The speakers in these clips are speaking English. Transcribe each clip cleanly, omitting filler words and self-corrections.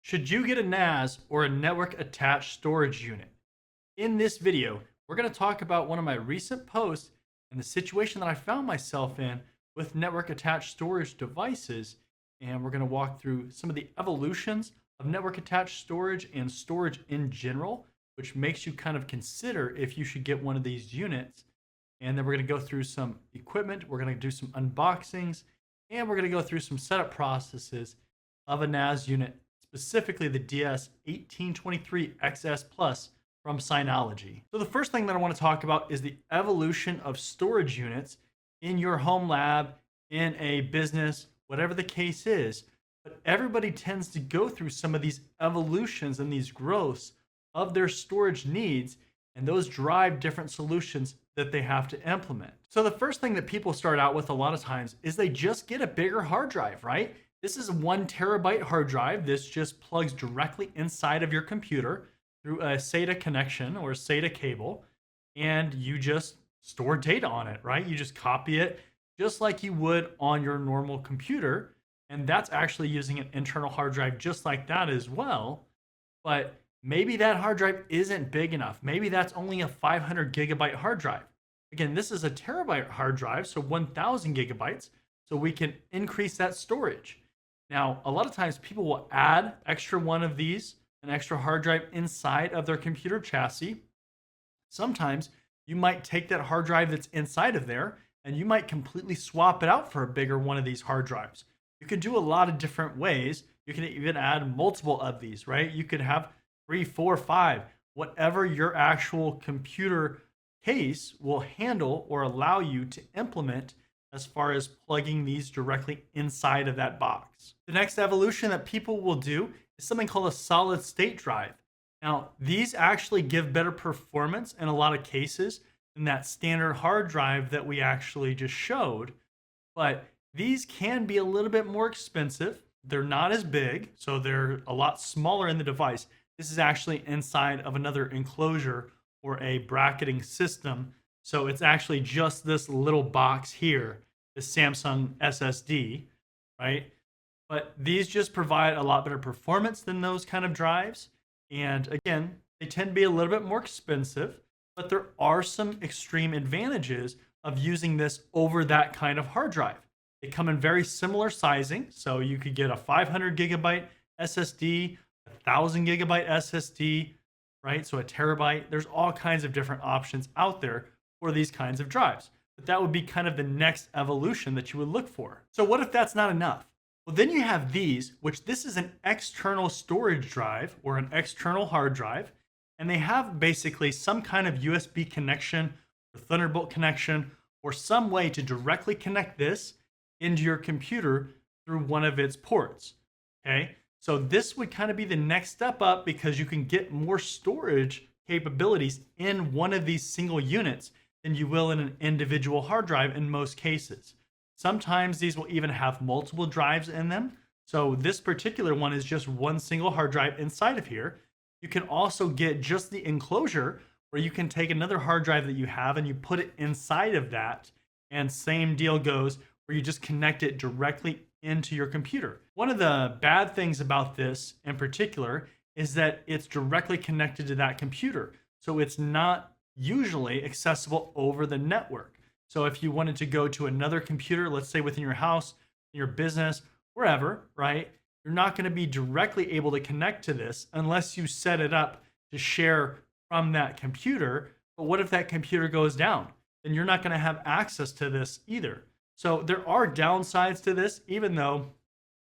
Should you get a NAS or a network attached storage unit? In this video, we're going to talk about one of my recent posts and the situation that I found myself in with network attached storage devices. And we're going to walk through some of the evolutions of network attached storage and storage in general, which makes you kind of consider if you should get one of these units. And then we're going to go through some equipment, we're going to do some unboxings, and we're going to go through some setup processes of a NAS unit, specifically the DS1823xs Plus from Synology. So the first thing that I want to talk about is the evolution of storage units in your home lab, in a business, whatever the case is. But everybody tends to go through some of these evolutions and these growths of their storage needs, and those drive different solutions that they have to implement. So the first thing that people start out with a lot of times is they just get a bigger hard drive, right? This is a 1 terabyte hard drive. This just plugs directly inside of your computer through a SATA connection or a SATA cable, and you just store data on it, right? You just copy it just like you would on your normal computer. And that's actually using an internal hard drive just like that as well. But maybe that hard drive isn't big enough. Maybe that's only a 500 gigabyte hard drive. Again, this is a terabyte hard drive, so 1000 gigabytes. So we can increase that storage. Now, a lot of times people will add extra one of these, an extra hard drive inside of their computer chassis. Sometimes you might take that hard drive that's inside of there and you might completely swap it out for a bigger one of these hard drives. You could do a lot of different ways. You can even add multiple of these, right? You could have 3, 4, 5, whatever your actual computer case will handle or allow you to implement as far as plugging these directly inside of that box. The next evolution that people will do is something called a solid state drive. Now, these actually give better performance in a lot of cases than that standard hard drive that we actually just showed, but these can be a little bit more expensive. They're not as big, so they're a lot smaller in the device. This is actually inside of another enclosure or a bracketing system. So it's actually just this little box here, the Samsung SSD, right? But these just provide a lot better performance than those kind of drives. And again, they tend to be a little bit more expensive, but there are some extreme advantages of using this over that kind of hard drive. They come in very similar sizing. So you could get a 500 gigabyte SSD, 1000 gigabyte SSD, right? So a terabyte. There's all kinds of different options out there for these kinds of drives. But that would be kind of the next evolution that you would look for. So what if that's not enough? Well, then you have these, which this is an external storage drive or an external hard drive. And they have basically some kind of USB connection or Thunderbolt connection or some way to directly connect this into your computer through one of its ports. Okay. So this would kind of be the next step up because you can get more storage capabilities in one of these single units than you will in an individual hard drive in most cases. Sometimes these will even have multiple drives in them. So this particular one is just one single hard drive inside of here. You can also get just the enclosure where you can take another hard drive that you have and you put it inside of that. And same deal goes where you just connect it directly into your computer. One of the bad things about this in particular is that it's directly connected to that computer. So it's not usually accessible over the network. So if you wanted to go to another computer, let's say within your house, in your business, wherever, right? You're not going to be directly able to connect to this unless you set it up to share from that computer. But what if that computer goes down? Then you're not going to have access to this either. So there are downsides to this, even though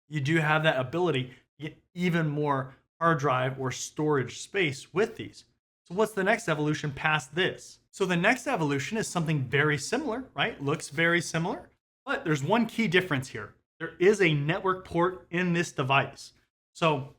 you do have that ability to get even more hard drive or storage space with these. So what's the next evolution past this? So the next evolution is something very similar, right? Looks very similar, but there's one key difference here. There is a network port in this device. So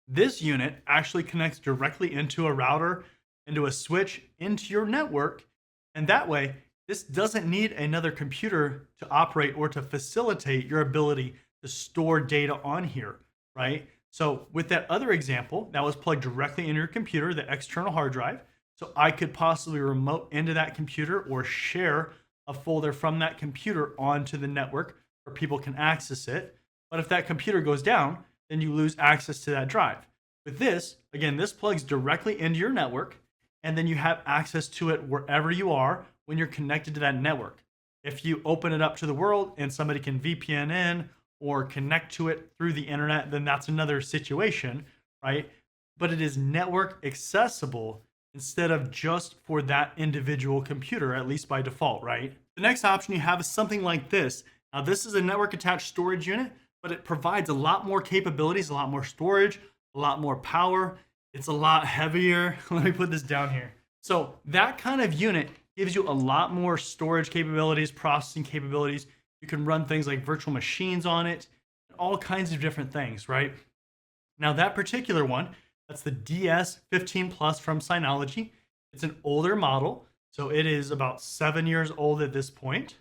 this unit actually connects directly into a router, into a switch, into your network. And that way, this doesn't need another computer to operate or to facilitate your ability to store data on here, right? So with that other example, that was plugged directly into your computer, the external hard drive. So I could possibly remote into that computer or share a folder from that computer onto the network where people can access it. But if that computer goes down, then you lose access to that drive. With this, again, this plugs directly into your network, and then you have access to it wherever you are when you're connected to that network. If you open it up to the world and somebody can VPN in or connect to it through the internet, then that's another situation, right? But it is network accessible instead of just for that individual computer, at least by default, right? The next option you have is something like this. Now, this is a network attached storage unit, but it provides a lot more capabilities, a lot more storage, a lot more power. It's a lot heavier. Let me put this down here. So that kind of unit gives you a lot more storage capabilities, processing capabilities. You can run things like virtual machines on it, all kinds of different things, right? Now that particular one, that's the DS15 Plus from Synology. It's an older model, so it is about 7 years old at this point.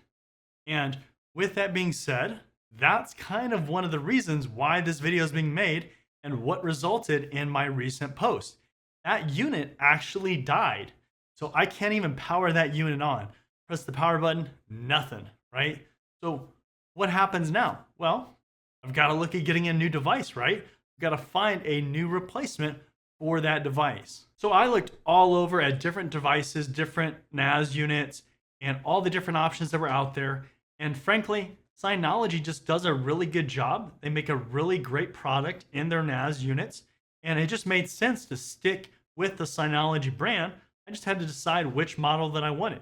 And with that being said, that's kind of one of the reasons why this video is being made and what resulted in my recent post. That unit actually died. So I can't even power that unit on. Press the power button, nothing, right? So what happens now? Well, I've got to look at getting a new device, right? I've got to find a new replacement for that device. So I looked all over at different devices, different NAS units, and all the different options that were out there. And frankly, Synology just does a really good job. They make a really great product in their NAS units, and it just made sense to stick with the Synology brand. I just had to decide which model that I wanted.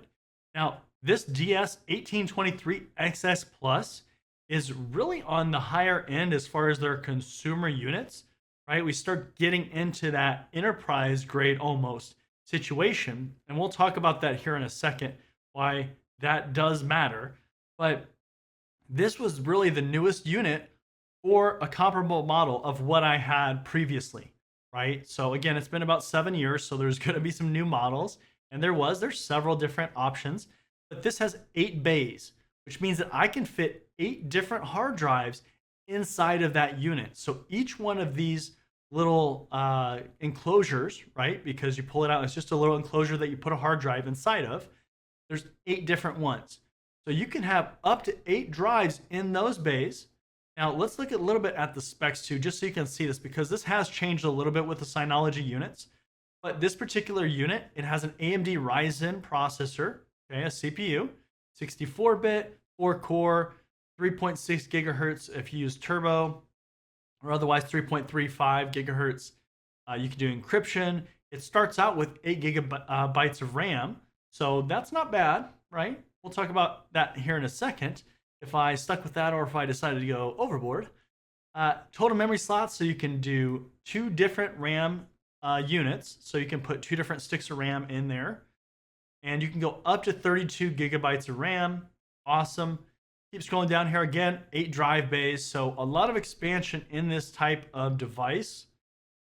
Now, this DS1823xs Plus is really on the higher end as far as their consumer units, right? We start getting into that enterprise grade almost situation, and we'll talk about that here in a second, why that does matter. But this was really the newest unit for a comparable model of what I had previously, right? So again, it's been about 7 years, so there's going to be some new models, and there's several different options, but this has 8 bays, which means that I can fit 8 different hard drives inside of that unit. So each one of these little enclosures, right? Because you pull it out, it's just a little enclosure that you put a hard drive inside of. There's 8 different ones. So you can have up to 8 drives in those bays. Now let's look a little bit at the specs too, just so you can see this, because this has changed a little bit with the Synology units. But this particular unit, it has an AMD Ryzen processor, okay, a CPU, 64-bit, 4-core, 3.6 gigahertz if you use turbo, or otherwise 3.35 gigahertz. You can do encryption. It starts out with 8 gigabytes of RAM, so that's not bad, right? We'll talk about that here in a second, if I stuck with that or if I decided to go overboard. Total memory slots, so you can do 2 different RAM units, so you can put 2 different sticks of RAM in there. And you can go up to 32 gigabytes of RAM. Awesome. Keep scrolling down here again, 8 drive bays, so a lot of expansion in this type of device.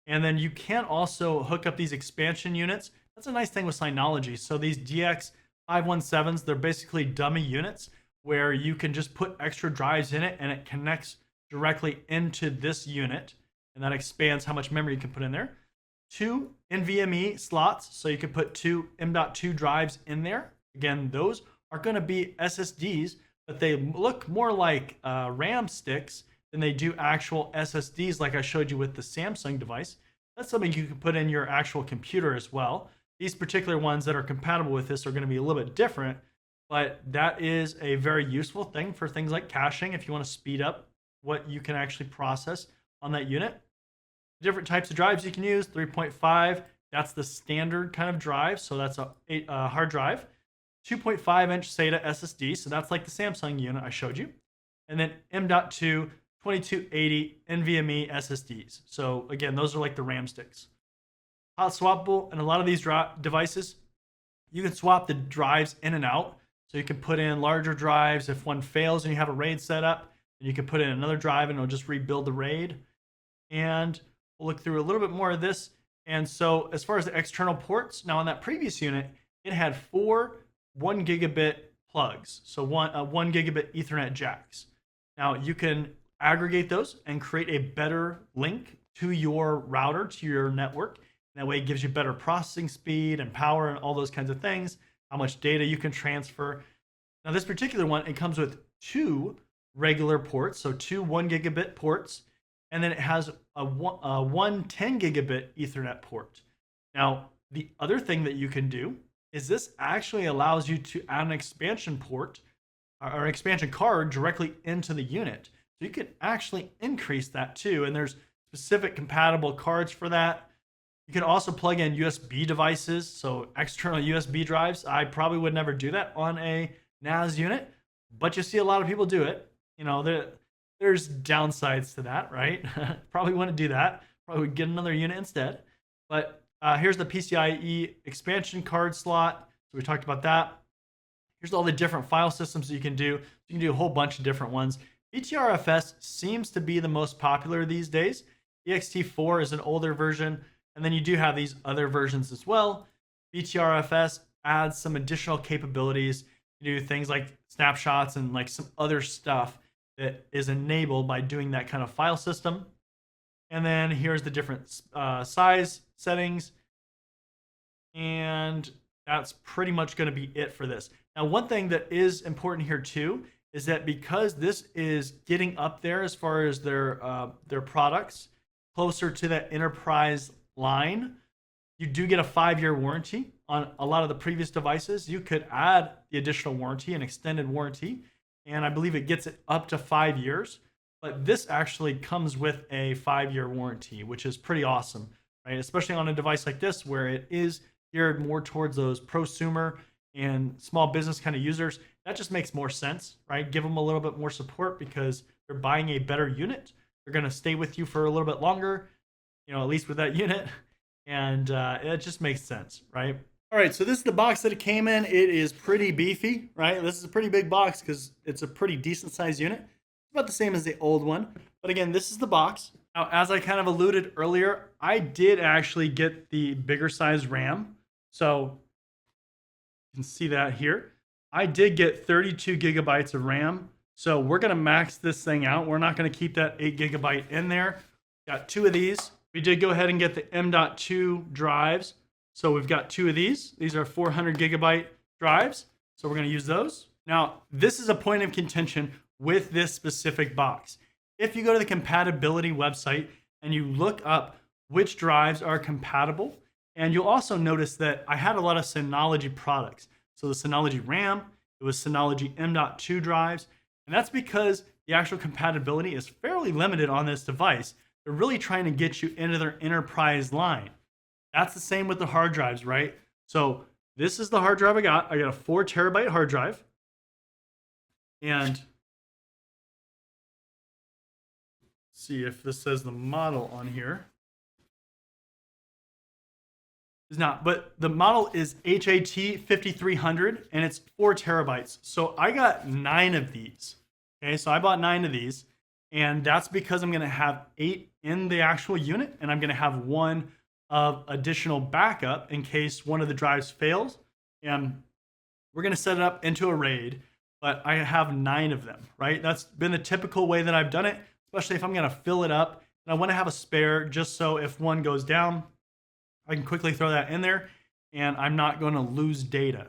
And then you can also hook up these expansion units. That's a nice thing with Synology. So these DX517s, they're basically dummy units where you can just put extra drives in it and it connects directly into this unit, and that expands how much memory you can put in there. 2 NVMe slots, so you can put 2 M.2 drives in there. Again, those are going to be SSDs, but they look more like RAM sticks than they do actual SSDs like I showed you with the Samsung device. That's something you can put in your actual computer as well. These particular ones that are compatible with this are going to be a little bit different, but that is a very useful thing for things like caching if you want to speed up what you can actually process on that unit. Different types of drives you can use, 3.5, that's the standard kind of drive, so that's a hard drive. 2.5-inch SATA SSD, so that's like the Samsung unit I showed you. And then M.2 2280 NVMe SSDs. So again, those are like the RAM sticks. Hot swappable, and a lot of these devices, you can swap the drives in and out. So you can put in larger drives. If one fails and you have a RAID set up, and you can put in another drive and it'll just rebuild the RAID. And we'll look through a little bit more of this. And so as far as the external ports, now on that previous unit, it had 4 1 gigabit plugs. So 1 gigabit Ethernet jacks. Now you can aggregate those and create a better link to your router, to your network. That way it gives you better processing speed and power and all those kinds of things, how much data you can transfer. Now this particular one, it comes with 2 regular ports, so 2 1 gigabit ports, and then it has one 10 gigabit Ethernet port. Now, the other thing that you can do is this actually allows you to add an expansion port or an expansion card directly into the unit. So you can actually increase that too. And there's specific compatible cards for that. You can also plug in USB devices, so external USB drives. I probably would never do that on a NAS unit, but you see a lot of people do it. You know, there's downsides to that, right? Probably wouldn't do that. Probably would get another unit instead. But here's the PCIe expansion card slot. So we talked about that. Here's all the different file systems that you can do. You can do a whole bunch of different ones. BTRFS seems to be the most popular these days. ext4 is an older version, and then you do have these other versions as well. BTRFS adds some additional capabilities. You do things like snapshots and like some other stuff that is enabled by doing that kind of file system. And then here's the different size settings. And that's pretty much going to be it for this. Now, one thing that is important here too is that because this is getting up there as far as their products, closer to that enterprise line, you do get a 5-year warranty on a lot of the previous devices. You could add the additional warranty, an extended warranty, and I believe it gets it up to 5 years. But this actually comes with a 5-year warranty, which is pretty awesome, right? Especially on a device like this where it is geared more towards those prosumer and small business kind of users. That just makes more sense, right? Give them a little bit more support because they're buying a better unit. They're going to stay with you for a little bit longer, you know, at least with that unit. And it just makes sense, right? All right, so this is the box that it came in. It is pretty beefy, right? This is a pretty big box because it's a pretty decent sized unit. It's about the same as the old one. But again, this is the box. Now, as I kind of alluded earlier, I did actually get the bigger size RAM. So you can see that here. I did get 32 gigabytes of RAM. So we're going to max this thing out. We're not going to keep that 8 gigabyte in there. Got 2 of these. We did go ahead and get the M.2 drives. So we've got 2 of these. These are 400 gigabyte drives. So we're going to use those. Now, this is a point of contention with this specific box. If you go to the compatibility website and you look up which drives are compatible, and you'll also notice that I had a lot of Synology products. So the Synology RAM, it was Synology M.2 drives, and that's because the actual compatibility is fairly limited on this device. They're really trying to get you into their enterprise line. That's the same with the hard drives, right? So this is the hard drive I got. I got a 4 terabyte hard drive. And see if this says the model on here. It's not, but the model is HAT 5300 and it's 4 terabytes. So I got 9 of these. Okay, so I bought 9 of these, and that's because I'm going to have 8 in the actual unit, and I'm going to have 1 of additional backup in case one of the drives fails. And we're going to set it up into a RAID, but I have 9 of them, right? That's been the typical way that I've done it, especially if I'm going to fill it up. And I want to have a spare just so if one goes down, I can quickly throw that in there and I'm not going to lose data.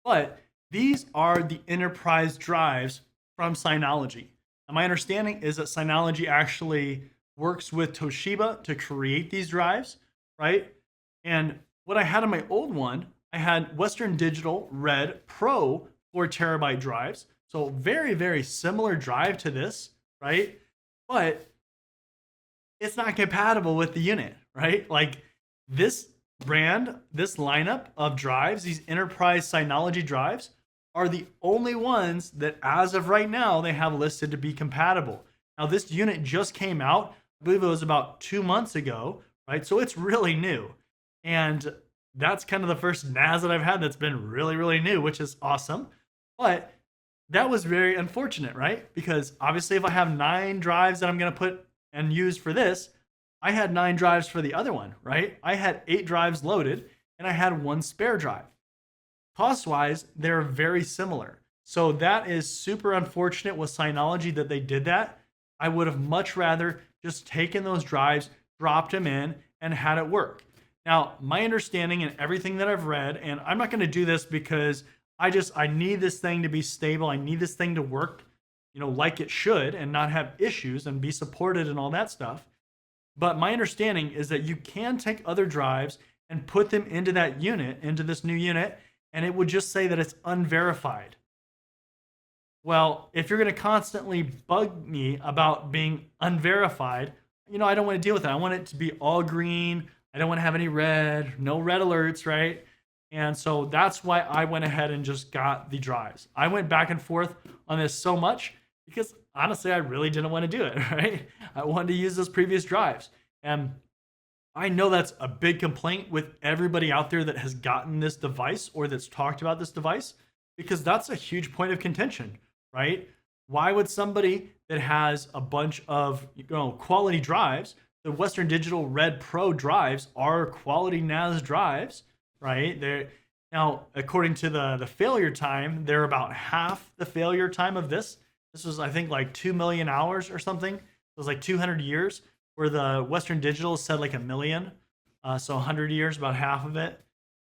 But these are the enterprise drives from Synology. And my understanding is that Synology actually works with Toshiba to create these drives, right? And what I had on my old one, I had Western Digital Red Pro 4 terabyte drives. So very, very similar drive to this, right? But it's not compatible with the unit, right? Like this brand, this lineup of drives, these enterprise Synology drives are the only ones that as of right now, they have listed to be compatible. Now this unit just came out, I believe it was about 2 months ago, right? So it's really new. And that's kind of the first NAS that I've had that's been really, really new, which is awesome. But that was very unfortunate, right? Because obviously if I have 9 drives that I'm going to put and use for this, I had 9 drives for the other one, right? I had 8 drives loaded and I had 1 spare drive. Cost-wise, they're very similar. So that is super unfortunate with Synology that they did that. I would have much rather just taken those drives, dropped them in, and had it work. Now, my understanding and everything that I've read, and I'm not going to do this because I need this thing to be stable. I need this thing to work. like it should and not have issues and be supported and all that stuff. But my understanding is that you can take other drives and put them into that unit, into this new unit, and it would just say that it's unverified. Well, if you're going to constantly bug me about being unverified, I don't want to deal with that. I want it to be all green. I don't want to have any red, no red alerts, right? And so that's why I went ahead and just got the drives. I went back and forth on this so much because honestly, I really didn't want to do it, right? I wanted to use those previous drives. And I know that's a big complaint with everybody out there that has gotten this device or that's talked about this device, because that's a huge point of contention, right? Why would somebody that has a bunch of quality drives, the Western Digital Red Pro drives are quality NAS drives, right? They're now, according to the failure time, they're about half the failure time of this. This was, I think, like 2 million hours or something. It was like 200 years, where the Western Digital said like 1 million. So 100 years, about half of it.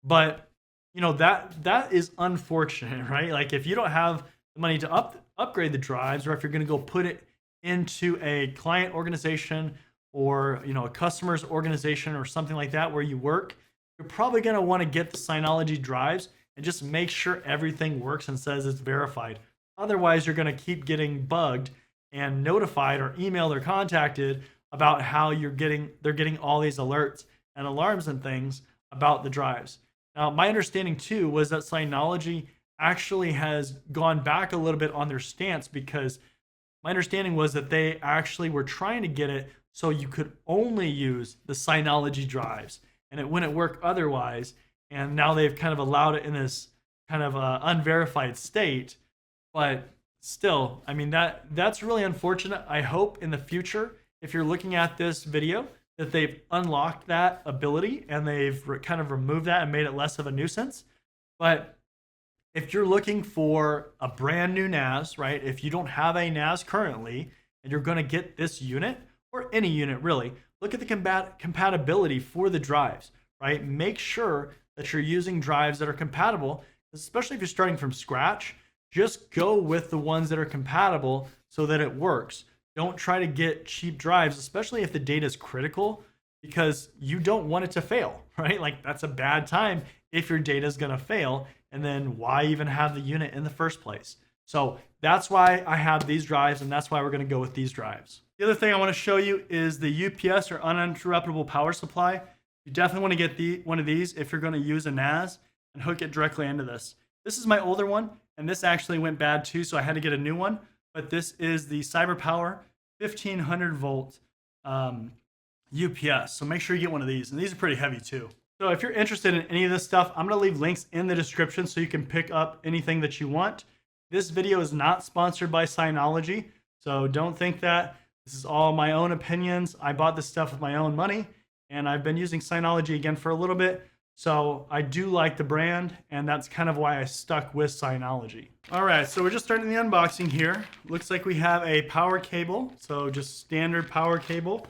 But that is unfortunate, right? Like if you don't have the money to upgrade the drives, or if you're going to go put it into a client organization or a customer's organization or something like that where you work, you're probably going to want to get the Synology drives and just make sure everything works and says it's verified. Otherwise, you're going to keep getting bugged and notified or emailed or contacted about how they're getting all these alerts and alarms and things about the drives. Now, my understanding too was that Synology actually has gone back a little bit on their stance, because my understanding was that they actually were trying to get it so you could only use the Synology drives and it wouldn't work otherwise. And now they've kind of allowed it in this kind of unverified state. But still, I mean, that's really unfortunate. I hope in the future, if you're looking at this video, that they've unlocked that ability and they've kind of removed that and made it less of a nuisance. But if you're looking for a brand new NAS, right? If you don't have a NAS currently and you're going to get this unit, or any unit really, look at the compatibility for the drives, right? Make sure that you're using drives that are compatible, especially if you're starting from scratch. Just go with the ones that are compatible so that it works. Don't try to get cheap drives, especially if the data is critical, because you don't want it to fail, right? Like that's a bad time if your data is going to fail. And then why even have the unit in the first place? So that's why I have these drives, and that's why we're going to go with these drives. The other thing I want to show you is the UPS, or uninterruptible power supply. You definitely want to get one of these if you're going to use a NAS and hook it directly into this. This is my older one, and this actually went bad too, so I had to get a new one. But this is the CyberPower 1500 volt UPS. So make sure you get one of these, and these are pretty heavy too. So if you're interested in any of this stuff, I'm going to leave links in the description so you can pick up anything that you want. This video is not sponsored by Synology, so don't think that. This is all my own opinions. I bought this stuff with my own money, and I've been using Synology again for a little bit. So I do like the brand, and that's kind of why I stuck with Synology. All right, so we're just starting the unboxing here. Looks like we have a power cable, so just standard power cable.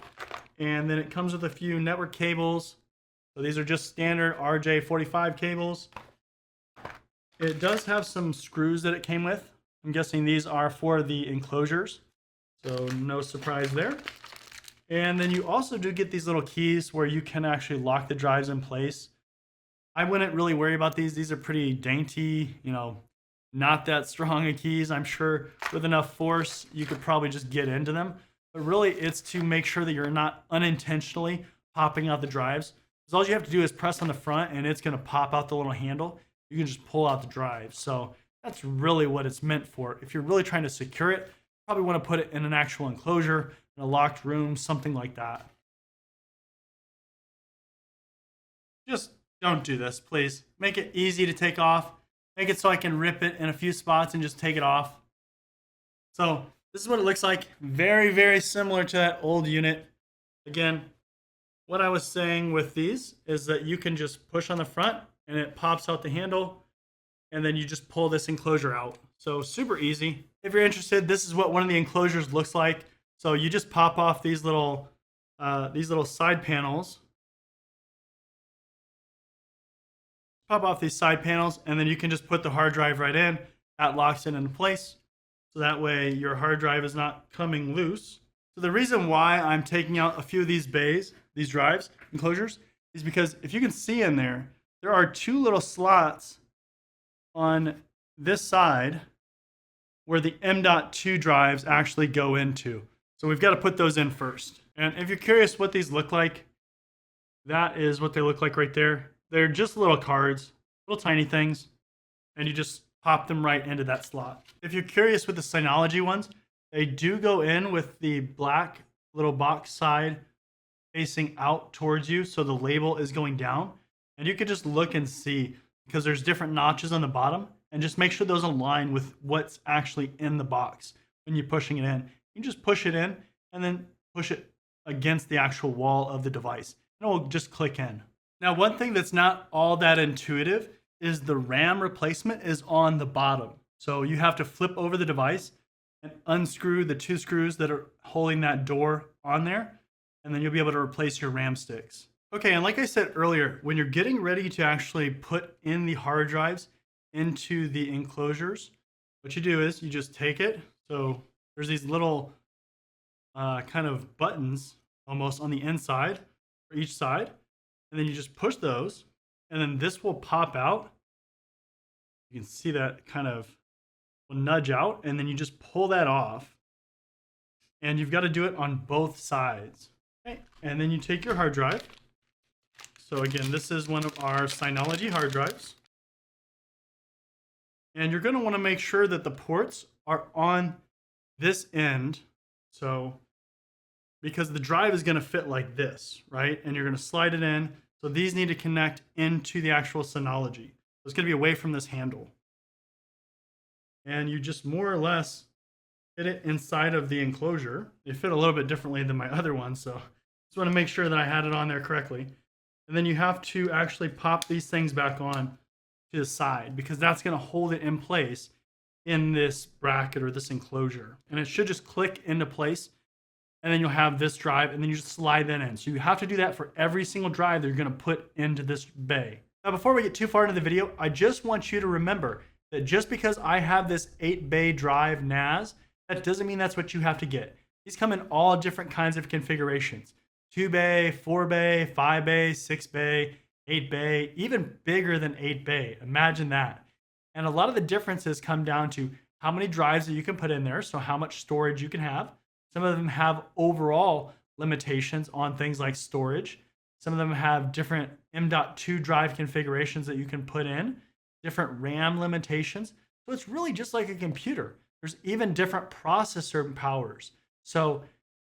And then it comes with a few network cables. So these are just standard RJ45 cables. It does have some screws that it came with. I'm guessing these are for the enclosures, so no surprise there. And then you also do get these little keys where you can actually lock the drives in place. I wouldn't really worry about these. These are pretty dainty, not that strong of keys. I'm sure with enough force, you could probably just get into them. But really, it's to make sure that you're not unintentionally popping out the drives. Because all you have to do is press on the front, and it's going to pop out the little handle. You can just pull out the drive. So that's really what it's meant for. If you're really trying to secure it, you probably want to put it in an actual enclosure, in a locked room, something like that. Just don't do this, please. Make it easy to take off. Make it so I can rip it in a few spots and just take it off. So this is what it looks like. Very, very similar to that old unit. Again, what I was saying with these is that you can just push on the front and it pops out the handle, and then you just pull this enclosure out. So super easy. If you're interested, this is what one of the enclosures looks like. So you just pop off these little side panels. Pop off these side panels, and then you can just put the hard drive right in. That locks it into place. So that way your hard drive is not coming loose. So the reason why I'm taking out a few of these bays, these drives, enclosures, is because if you can see in there, there are two little slots on this side where the M.2 drives actually go into. So we've got to put those in first. And if you're curious what these look like, that is what they look like right there. They're just little cards, little tiny things, and you just pop them right into that slot. If you're curious with the Synology ones, they do go in with the black little box side facing out towards you, so the label is going down. And you can just look and see, because there's different notches on the bottom, and just make sure those align with what's actually in the box when you're pushing it in. You just push it in and then push it against the actual wall of the device, and it will just click in. Now, one thing that's not all that intuitive is the RAM replacement is on the bottom. So you have to flip over the device and unscrew the two screws that are holding that door on there, and then you'll be able to replace your RAM sticks. Okay, and like I said earlier, when you're getting ready to actually put in the hard drives into the enclosures, what you do is you just take it. So there's these little kind of buttons almost on the inside for each side, and then you just push those, and then this will pop out. You can see that kind of will nudge out, and then you just pull that off, and you've got to do it on both sides. Okay, and then you take your hard drive. So again, this is one of our Synology hard drives. And you're going to want to make sure that the ports are on this end. So, because the drive is going to fit like this, right? And you're going to slide it in. So these need to connect into the actual Synology. So it's going to be away from this handle. And you just more or less fit it inside of the enclosure. They fit a little bit differently than my other ones. So just want to make sure that I had it on there correctly. And then you have to actually pop these things back on to the side, because that's going to hold it in place in this bracket or this enclosure. And it should just click into place, and then you'll have this drive, and then you just slide that in. So you have to do that for every single drive that you're going to put into this bay. Now, before we get too far into the video, I just want you to remember that just because I have this 8-bay drive NAS, that doesn't mean that's what you have to get. These come in all different kinds of configurations. 2-bay, 4-bay, 5-bay, 6-bay, 8-bay, even bigger than 8-bay. Imagine that. And a lot of the differences come down to how many drives that you can put in there, so how much storage you can have. Some of them have overall limitations on things like storage. Some of them have different M.2 drive configurations that you can put in, different RAM limitations. So it's really just like a computer. There's even different processor powers. So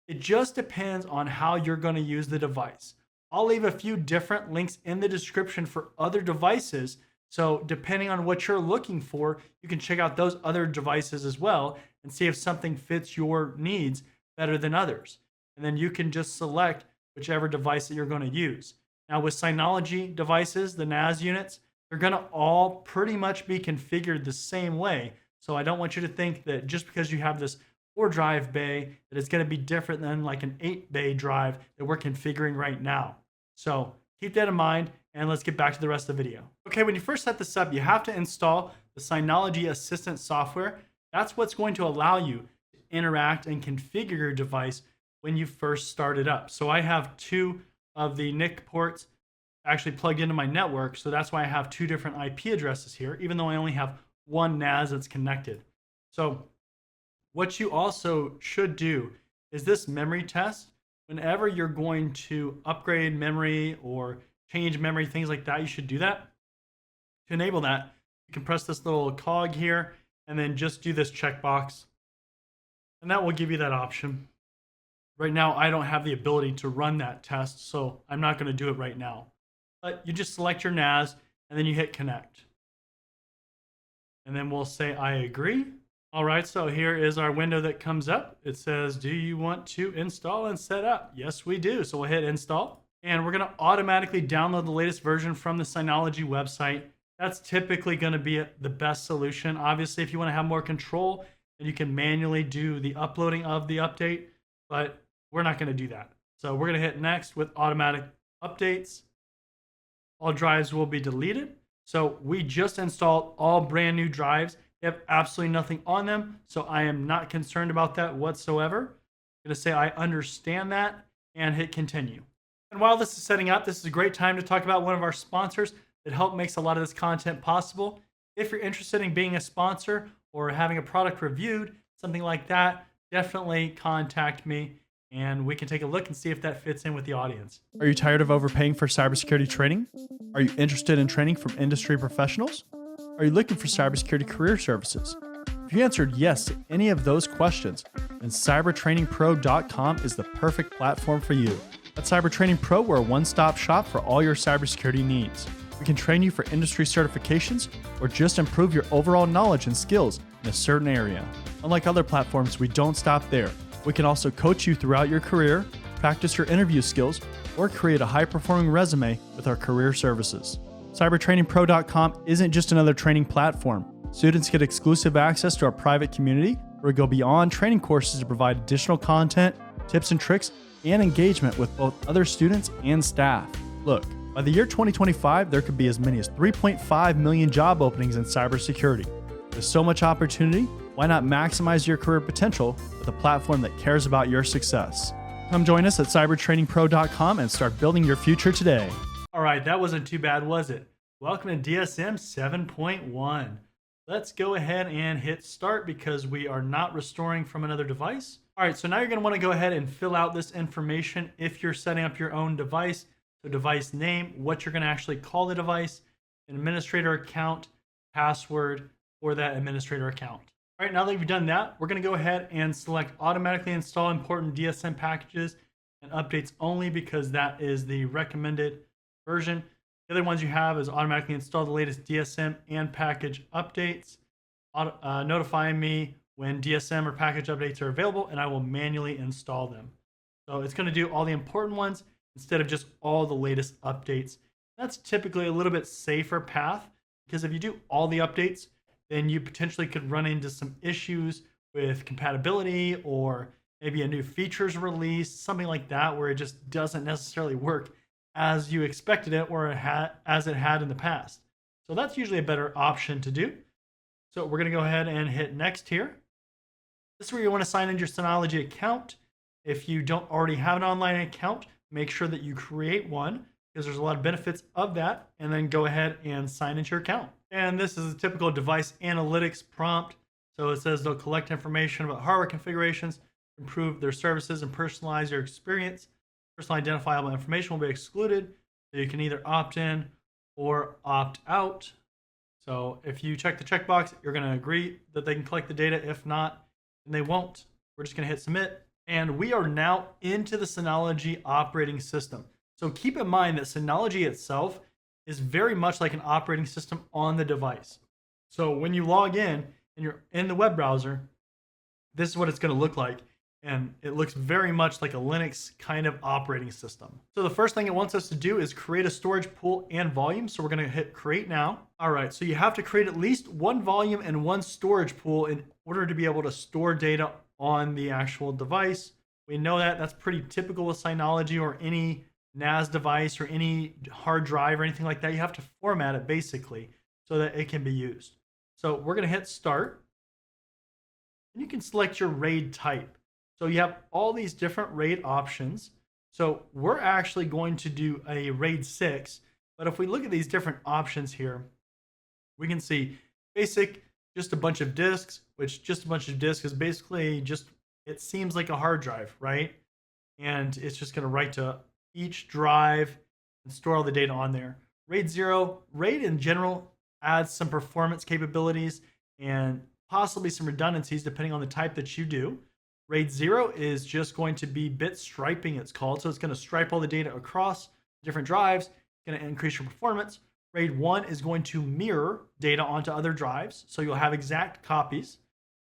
it just depends on how you're going to use the device. I'll leave a few different links in the description for other devices. So depending on what you're looking for, you can check out those other devices as well and see if something fits your needs better than others. And then you can just select whichever device that you're going to use. Now with Synology devices, the NAS units, they're going to all pretty much be configured the same way. So I don't want you to think that just because you have this 4-drive bay, that it's going to be different than like an 8-bay drive that we're configuring right now. So keep that in mind, and let's get back to the rest of the video. Okay, when you first set this up, you have to install the Synology Assistant software. That's what's going to allow you to interact and configure your device when you first start it up. So I have 2 of the NIC ports actually plugged into my network, so that's why I have 2 different IP addresses here, even though I only have one NAS that's connected. So what you also should do is this memory test. Whenever you're going to upgrade memory or change memory, things like that, you should do that. To enable that, you can press this little cog here and then just do this checkbox, and that will give you that option. Right now, I don't have the ability to run that test, so I'm not going to do it right now. But you just select your NAS and then you hit connect. And then we'll say, I agree. All right, so here is our window that comes up. It says, do you want to install and set up? Yes, we do. So we'll hit install. And we're going to automatically download the latest version from the Synology website. That's typically going to be the best solution. Obviously, if you want to have more control, then you can manually do the uploading of the update, but we're not going to do that. So we're going to hit next with automatic updates. All drives will be deleted. So we just installed all brand new drives. They have absolutely nothing on them, so I am not concerned about that whatsoever. I'm going to say I understand that and hit continue. And while this is setting up, this is a great time to talk about one of our sponsors that help makes a lot of this content possible. If you're interested in being a sponsor or having a product reviewed, something like that, definitely contact me and we can take a look and see if that fits in with the audience. Are you tired of overpaying for cybersecurity training? Are you interested in training from industry professionals? Are you looking for cybersecurity career services? If you answered yes to any of those questions, then cybertrainingpro.com is the perfect platform for you. At Cyber Training Pro, we're a one-stop shop for all your cybersecurity needs. We can train you for industry certifications or just improve your overall knowledge and skills in a certain area. Unlike other platforms, we don't stop there. We can also coach you throughout your career, practice your interview skills, or create a high-performing resume with our career services. CybertrainingPro.com isn't just another training platform. Students get exclusive access to our private community where we go beyond training courses to provide additional content, tips and tricks, and engagement with both other students and staff. Look, by the year 2025, there could be as many as 3.5 million job openings in cybersecurity. With so much opportunity, why not maximize your career potential with a platform that cares about your success? Come join us at cybertrainingpro.com and start building your future today. All right, that wasn't too bad, was it? Welcome to DSM 7.1. Let's go ahead and hit start because we are not restoring from another device. All right, so now you're going to want to go ahead and fill out this information if you're setting up your own device. So device name, what you're going to actually call the device, an administrator account, password for that administrator account. All right, now that you've done that, we're going to go ahead and select automatically install important DSM packages and updates only because that is the recommended version. The other ones you have is automatically install the latest DSM and package updates, notifying me when DSM or package updates are available, and I will manually install them. So it's going to do all the important ones instead of just all the latest updates. That's typically a little bit safer path because if you do all the updates, then you potentially could run into some issues with compatibility or maybe a new features release, something like that, where it just doesn't necessarily work as you expected it or as it had in the past. So that's usually a better option to do. So we're going to go ahead and hit next here. This is where you want to sign in your Synology account. If you don't already have an online account, make sure that you create one because there's a lot of benefits of that, and then go ahead and sign into your account. And this is a typical device analytics prompt. So it says they'll collect information about hardware configurations, improve their services, and personalize your experience. Personal identifiable information will be excluded. So you can either opt in or opt out. So if you check the checkbox, you're going to agree that they can collect the data. If not, then they won't. We're just going to hit submit. And we are now into the Synology operating system. So keep in mind that Synology itself is very much like an operating system on the device. So when you log in and you're in the web browser, this is what it's going to look like. And it looks very much like a Linux kind of operating system. So the first thing it wants us to do is create a storage pool and volume. So we're going to hit create now. All right, so you have to create at least one volume and one storage pool in order to be able to store data on the actual device. We know that that's pretty typical with Synology or any NAS device or any hard drive or anything like that. You have to format it basically so that it can be used. So we're going to hit start. And you can select your RAID type. So you have all these different RAID options. So we're actually going to do a RAID 6. But if we look at these different options here, we can see basic, just a bunch of disks, which just a bunch of disks is basically just, it seems like a hard drive, right? And it's just going to write to each drive and store all the data on there. RAID 0, RAID in general adds some performance capabilities and possibly some redundancies depending on the type that you do. RAID 0 is just going to be bit striping, it's called. So it's going to stripe all the data across different drives, going to increase your performance. RAID 1 is going to mirror data onto other drives, so you'll have exact copies.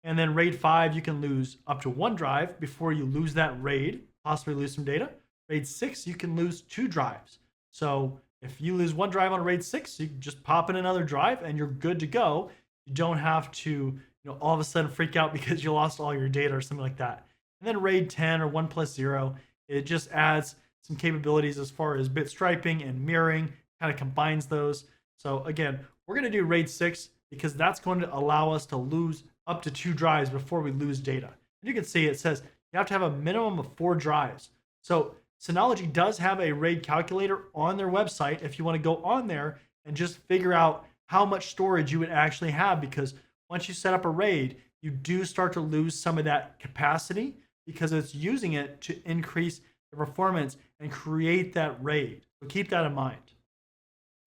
And then RAID 5, you can lose up to one drive before you lose that RAID, possibly lose some data. RAID 6, you can lose two drives. So if you lose one drive on RAID 6, you can just pop in another drive and you're good to go. You don't have to all of a sudden freak out because you lost all your data or something like that. And then RAID 10 or 1+0, it just adds some capabilities as far as bit striping and mirroring, kind of combines those. So again, we're going to do RAID 6 because that's going to allow us to lose up to 2 drives before we lose data. And you can see it says you have to have a minimum of 4 drives. So Synology does have a RAID calculator on their website if you want to go on there and just figure out how much storage you would actually have, because once you set up a RAID, you do start to lose some of that capacity because it's using it to increase the performance and create that RAID. So keep that in mind.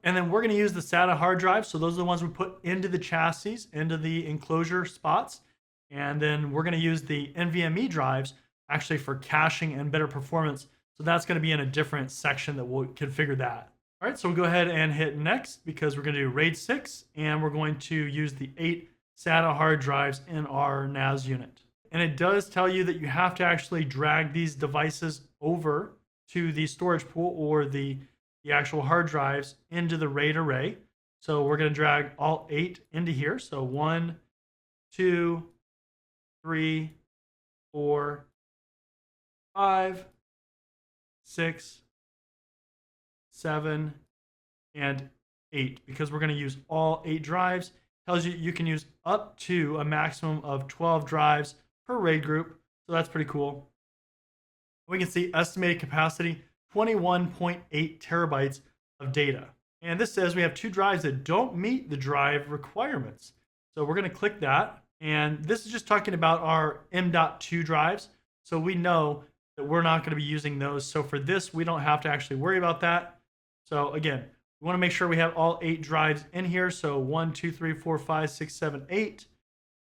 And then we're going to use the SATA hard drives. So those are the ones we put into the chassis, into the enclosure spots. And then we're going to use the NVMe drives actually for caching and better performance. So that's going to be in a different section that we'll configure that. All right, so we'll go ahead and hit next because we're going to do RAID 6 and we're going to use the 8 SATA hard drives in our NAS unit. And it does tell you that you have to actually drag these devices over to the storage pool or the actual hard drives into the RAID array. So we're going to drag all 8 into here. So 1, 2, 3, 4, 5, 6, 7, and 8, because we're going to use all 8 drives. Tells you you can use up to a maximum of 12 drives per RAID group. So that's pretty cool. We can see estimated capacity 21.8 terabytes of data. And this says we have 2 drives that don't meet the drive requirements. So we're going to click that. And this is just talking about our M.2 drives. So we know that we're not going to be using those. So for this, we don't have to actually worry about that. So again, we want to make sure we have all 8 drives in here. So 1, 2, 3, 4, 5, 6, 7, 8.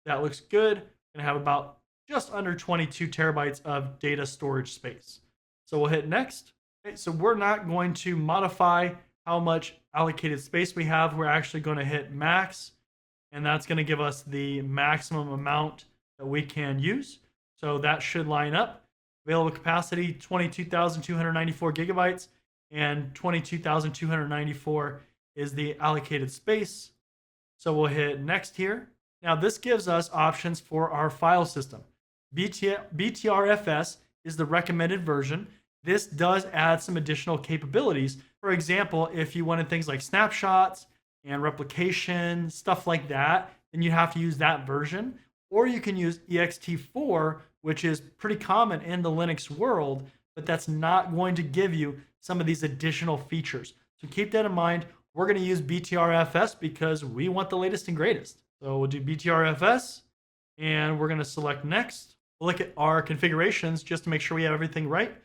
That looks good. Going to have about just under 22 terabytes of data storage space. So we'll hit next. Okay, so we're not going to modify how much allocated space we have. We're actually going to hit max, and that's going to give us the maximum amount that we can use. So that should line up. Available capacity 22,294 gigabytes, and 22,294 is the allocated space. So we'll hit next here. Now this gives us options for our file system. BTRFS is the recommended version. This does add some additional capabilities. For example, if you wanted things like snapshots and replication, stuff like that, then you have to use that version. Or you can use ext4, which is pretty common in the Linux world, but that's not going to give you some of these additional features. So keep that in mind. We're going to use BTRFS because we want the latest and greatest. So we'll do BTRFS, and we're going to select next. We'll look at our configurations just to make sure we have everything right.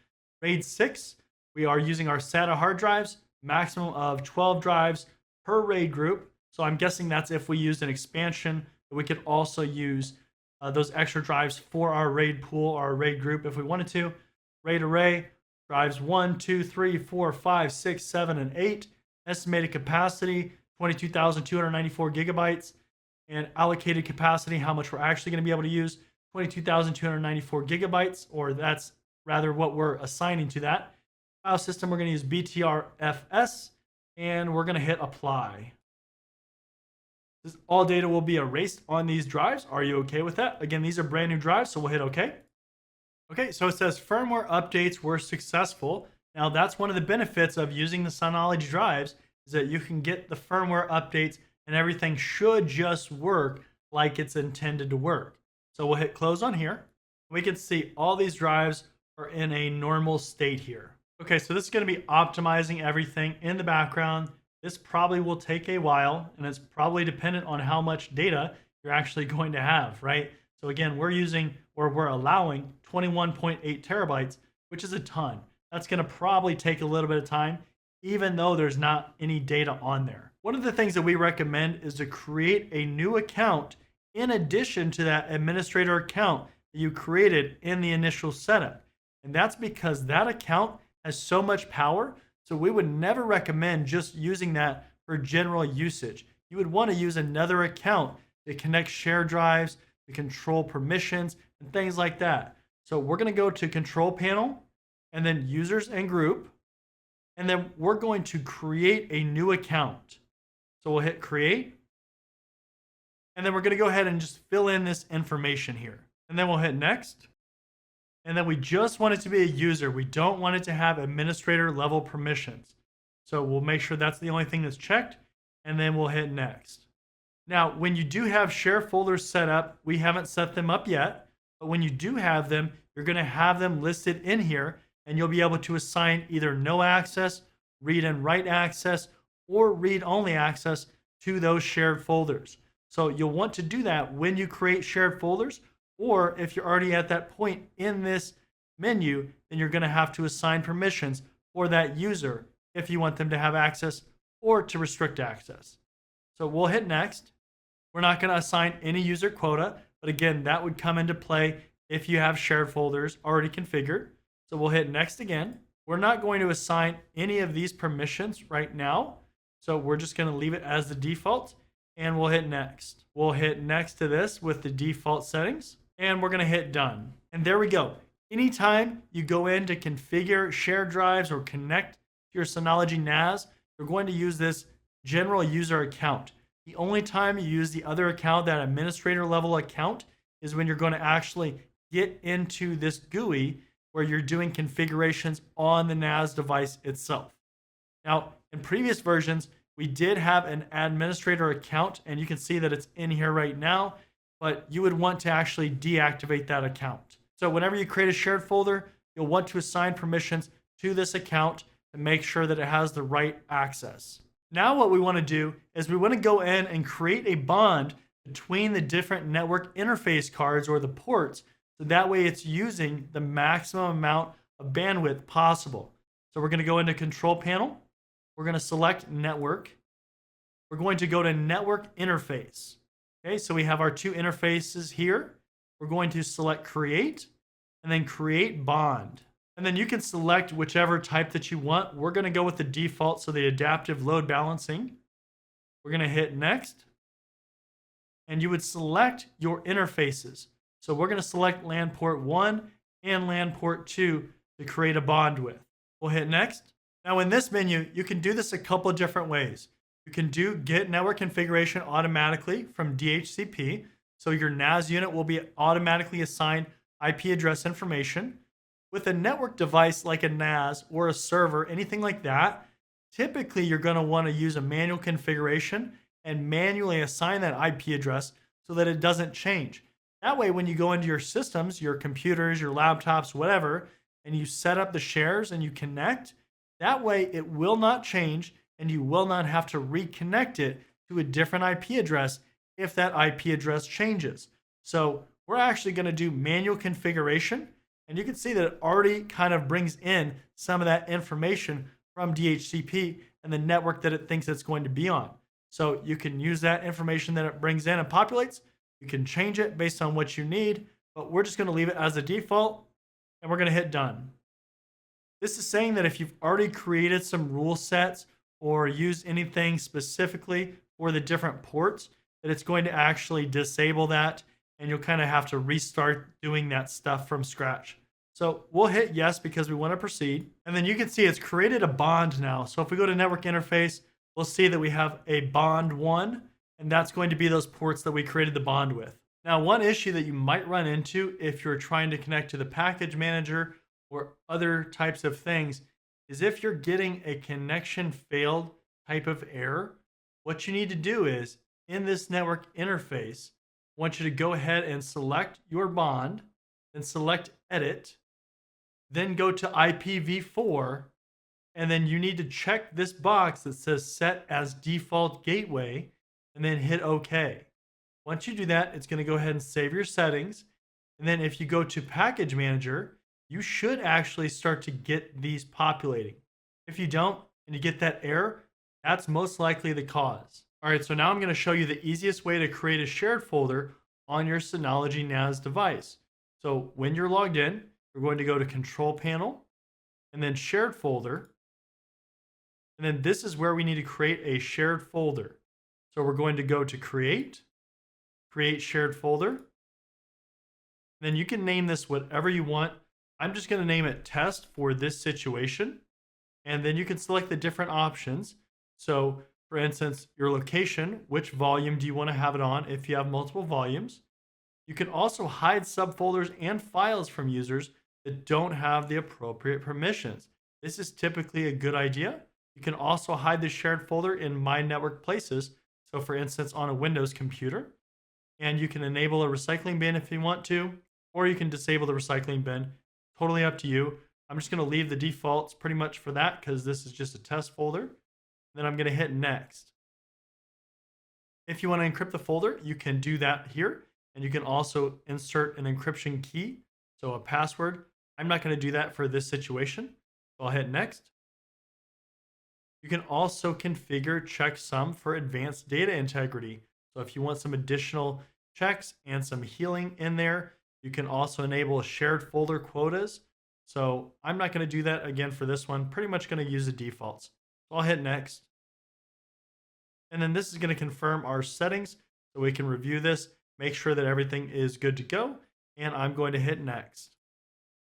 RAID 6, we are using our SATA hard drives, maximum of 12 drives per RAID group. So I'm guessing that's if we used an expansion, but we could also use those extra drives for our RAID pool or our RAID group if we wanted to. RAID array, drives 1, 2, 3, 4, 5, 6, 7, and 8. Estimated capacity, 22,294 gigabytes. And allocated capacity, how much we're actually going to be able to use, 22,294 gigabytes, or that's rather what we're assigning to that. File system, we're going to use BTRFS, and we're going to hit apply. All data will be erased on these drives. Are you okay with that? Again, these are brand new drives, so we'll hit OK. Okay, so it says firmware updates were successful. Now, that's one of the benefits of using the Synology drives, is that you can get the firmware updates and everything should just work like it's intended to work. So we'll hit close on here. We can see all these drives are in a normal state here. Okay, so this is going to be optimizing everything in the background. This probably will take a while, and it's probably dependent on how much data you're actually going to have, right? So again, we're allowing 21.8 terabytes, which is a ton. That's going to probably take a little bit of time, even though there's not any data on there. One of the things that we recommend is to create a new account in addition to that administrator account that you created in the initial setup. And that's because that account has so much power. So we would never recommend just using that for general usage. You would want to use another account to connect shared drives, to control permissions, and things like that. So we're going to go to Control Panel, and then Users and Group, and then we're going to create a new account. So we'll hit Create, and then we're going to go ahead and just fill in this information here. And then we'll hit Next. And then we just want it to be a user. We don't want it to have administrator level permissions. So we'll make sure that's the only thing that's checked, and then we'll hit Next. Now, when you do have share folders set up, we haven't set them up yet, but when you do have them, you're going to have them listed in here, and you'll be able to assign either no access, read and write access, or read only access to those shared folders. So you'll want to do that when you create shared folders, or if you're already at that point in this menu, then you're going to have to assign permissions for that user if you want them to have access or to restrict access. So we'll hit next. We're not going to assign any user quota, but again, that would come into play if you have shared folders already configured. So we'll hit next again. We're not going to assign any of these permissions right now. So we're just going to leave it as the default, and we'll hit next. We'll hit next to this with the default settings, and we're going to hit done. And there we go. Anytime you go in to configure shared drives or connect to your Synology NAS, you're going to use this general user account. The only time you use the other account, that administrator level account, is when you're going to actually get into this GUI where you're doing configurations on the NAS device itself. Now, in previous versions, we did have an administrator account, and you can see that it's in here right now, but you would want to actually deactivate that account. So whenever you create a shared folder, you'll want to assign permissions to this account to make sure that it has the right access. Now what we want to do is we want to go in and create a bond between the different network interface cards or the ports, so that way it's using the maximum amount of bandwidth possible. So we're going to go into Control Panel. We're going to select Network. We're going to go to Network Interface. Okay, so we have our two interfaces here. We're going to select Create and then Create Bond. And then you can select whichever type that you want. We're going to go with the default, so the adaptive load balancing. We're going to hit Next. And you would select your interfaces. So we're going to select LAN port 1 and LAN port 2 to create a bond with. We'll hit Next. Now in this menu, you can do this a couple of different ways. You can do Get Network Configuration automatically from DHCP. So your NAS unit will be automatically assigned IP address information. With a network device like a NAS or a server, anything like that, typically you're going to want to use a manual configuration and manually assign that IP address so that it doesn't change. That way, when you go into your systems, your computers, your laptops, whatever, and you set up the shares and you connect, that way it will not change and you will not have to reconnect it to a different IP address if that IP address changes. So we're actually going to do manual configuration. And you can see that it already kind of brings in some of that information from DHCP and the network that it thinks it's going to be on. So you can use that information that it brings in and populates. You can change it based on what you need, but we're just going to leave it as the default, and we're going to hit done. This is saying that if you've already created some rule sets or used anything specifically for the different ports, that it's going to actually disable that, and you'll kind of have to restart doing that stuff from scratch. So we'll hit yes because we want to proceed. And then you can see it's created a bond now. So if we go to network interface, we'll see that we have a bond 1, and that's going to be those ports that we created the bond with. Now, one issue that you might run into if you're trying to connect to the package manager or other types of things is if you're getting a connection failed type of error, what you need to do is in this network interface, I want you to go ahead and select your bond, then select Edit, then go to IPv4, and then you need to check this box that says Set as Default Gateway, and then hit OK. Once you do that, it's going to go ahead and save your settings. And then if you go to Package Manager, you should actually start to get these populating. If you don't, and you get that error, that's most likely the cause. All right, so now I'm going to show you the easiest way to create a shared folder on your Synology NAS device. So when you're logged in, we're going to go to Control Panel, and then Shared Folder. And then this is where we need to create a shared folder. So we're going to go to Create, Create Shared Folder. Then you can name this whatever you want. I'm just going to name it Test for this situation. And then you can select the different options. So for instance, your location, which volume do you want to have it on if you have multiple volumes? You can also hide subfolders and files from users that don't have the appropriate permissions. This is typically a good idea. You can also hide the shared folder in My Network Places, So for instance, on a Windows computer, and you can enable a recycling bin if you want to, or you can disable the recycling bin. Totally up to you. I'm just going to leave the defaults pretty much for that because this is just a test folder. Then I'm going to hit next. If you want to encrypt the folder, you can do that here. And you can also insert an encryption key, so a password. I'm not going to do that for this situation. So I'll hit next. You can also configure checksum for advanced data integrity. So if you want some additional checks and some healing in there, you can also enable shared folder quotas. So I'm not going to do that again for this one. Pretty much going to use the defaults. So I'll hit next. And then this is going to confirm our settings so we can review this, make sure that everything is good to go. And I'm going to hit next.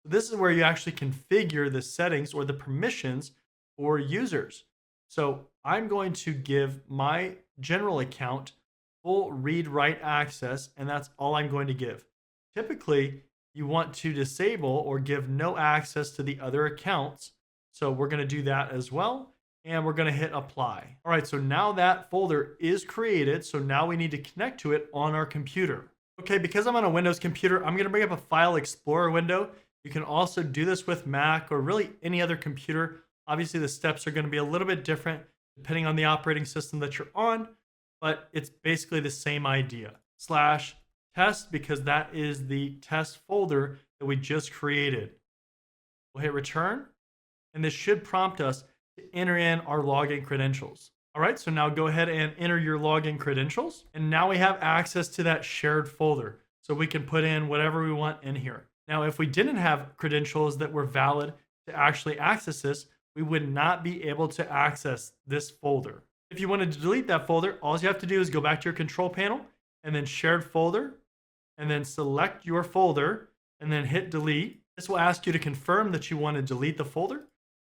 This is where you actually configure the settings or the permissions for users. So I'm going to give my general account full read-write access, and that's all I'm going to give. Typically, you want to disable or give no access to the other accounts. So we're going to do that as well, and we're going to hit apply. All right, so now that folder is created, so now we need to connect to it on our computer. Okay, because I'm on a Windows computer, I'm going to bring up a File Explorer window. You can also do this with Mac or really any other computer. Obviously, the steps are going to be a little bit different depending on the operating system that you're on, but it's basically the same idea. /test, because that is the test folder that we just created. We'll hit return, and this should prompt us to enter in our login credentials. All right, so now go ahead and enter your login credentials, and now we have access to that shared folder, so we can put in whatever we want in here. Now, if we didn't have credentials that were valid to actually access this, we would not be able to access this folder. If you wanted to delete that folder, all you have to do is go back to your control panel and then shared folder, and then select your folder and then hit delete. This will ask you to confirm that you want to delete the folder.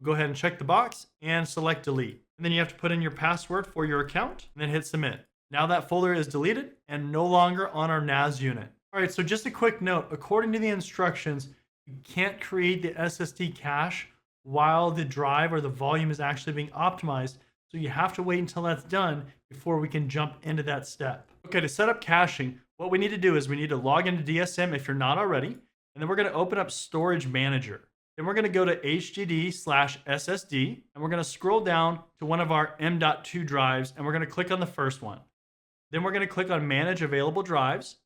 Go ahead and check the box and select delete. And then you have to put in your password for your account and then hit submit. Now that folder is deleted and no longer on our NAS unit. All right, so just a quick note, according to the instructions, you can't create the SSD cache while the drive or the volume is actually being optimized. So you have to wait until that's done before we can jump into that step. Okay, to set up caching, what we need to do is we need to log into DSM if you're not already, and then we're going to open up Storage Manager. Then we're going to go to HDD/SSD, and we're going to scroll down to one of our M.2 drives, and we're going to click on the first one. Then we're going to click on Manage Available Drives.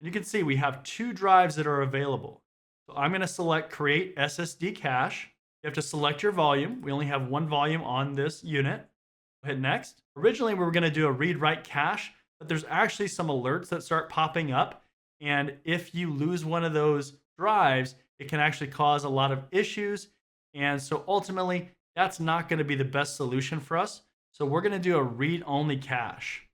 And you can see we have 2 drives that are available. So I'm going to select Create SSD Cache. You have to select your volume. We only have 1 volume on this unit. Hit next. Originally, we were going to do a read-write cache, but there's actually some alerts that start popping up. And if you lose one of those drives, it can actually cause a lot of issues. And so ultimately, that's not going to be the best solution for us. So we're going to do a read-only cache.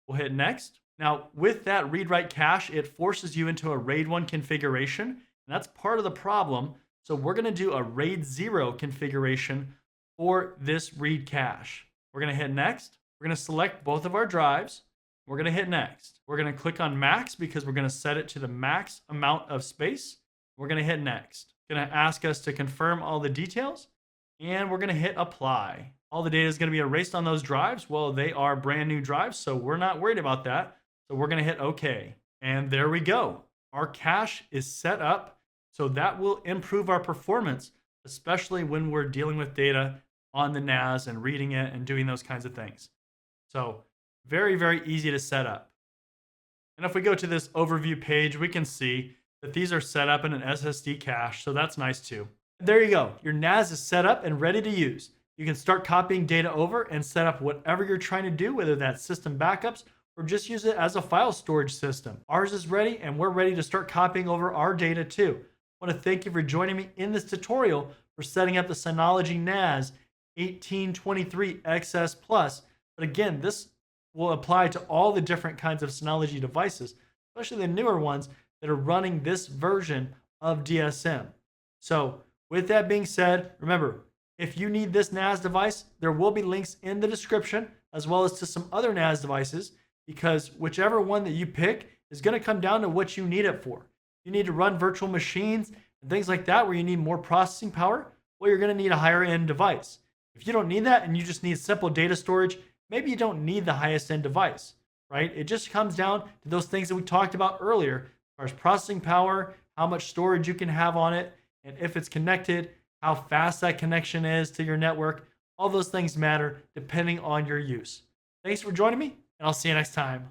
We'll hit next. Now, with that read-write cache, it forces you into a RAID 1 configuration. And that's part of the problem. So we're going to do a RAID 0 configuration for this read cache. We're going to hit next. We're going to select both of our drives. We're going to hit next. We're going to click on max because we're going to set it to the max amount of space. We're going to hit next. It's going to ask us to confirm all the details, and we're going to hit apply. All the data is going to be erased on those drives. Well, they are brand new drives, so we're not worried about that. So we're going to hit OK. And there we go. Our cache is set up. So that will improve our performance, especially when we're dealing with data on the NAS and reading it and doing those kinds of things. So very, very easy to set up. And if we go to this overview page, we can see that these are set up in an SSD cache. So that's nice too. And there you go. Your NAS is set up and ready to use. You can start copying data over and set up whatever you're trying to do, whether that's system backups or just use it as a file storage system. Ours is ready and we're ready to start copying over our data too. I want to thank you for joining me in this tutorial for setting up the Synology NAS 1823xs Plus. But again, this will apply to all the different kinds of Synology devices, especially the newer ones that are running this version of DSM. So with that being said, remember, if you need this NAS device, there will be links in the description as well as to some other NAS devices, because whichever one that you pick is going to come down to what you need it for. You need to run virtual machines and things like that where you need more processing power, well, you're going to need a higher end device. If you don't need that and you just need simple data storage, maybe you don't need the highest end device, right? It just comes down to those things that we talked about earlier, as far as processing power, how much storage you can have on it, and if it's connected, how fast that connection is to your network. All those things matter depending on your use. Thanks for joining me, and I'll see you next time.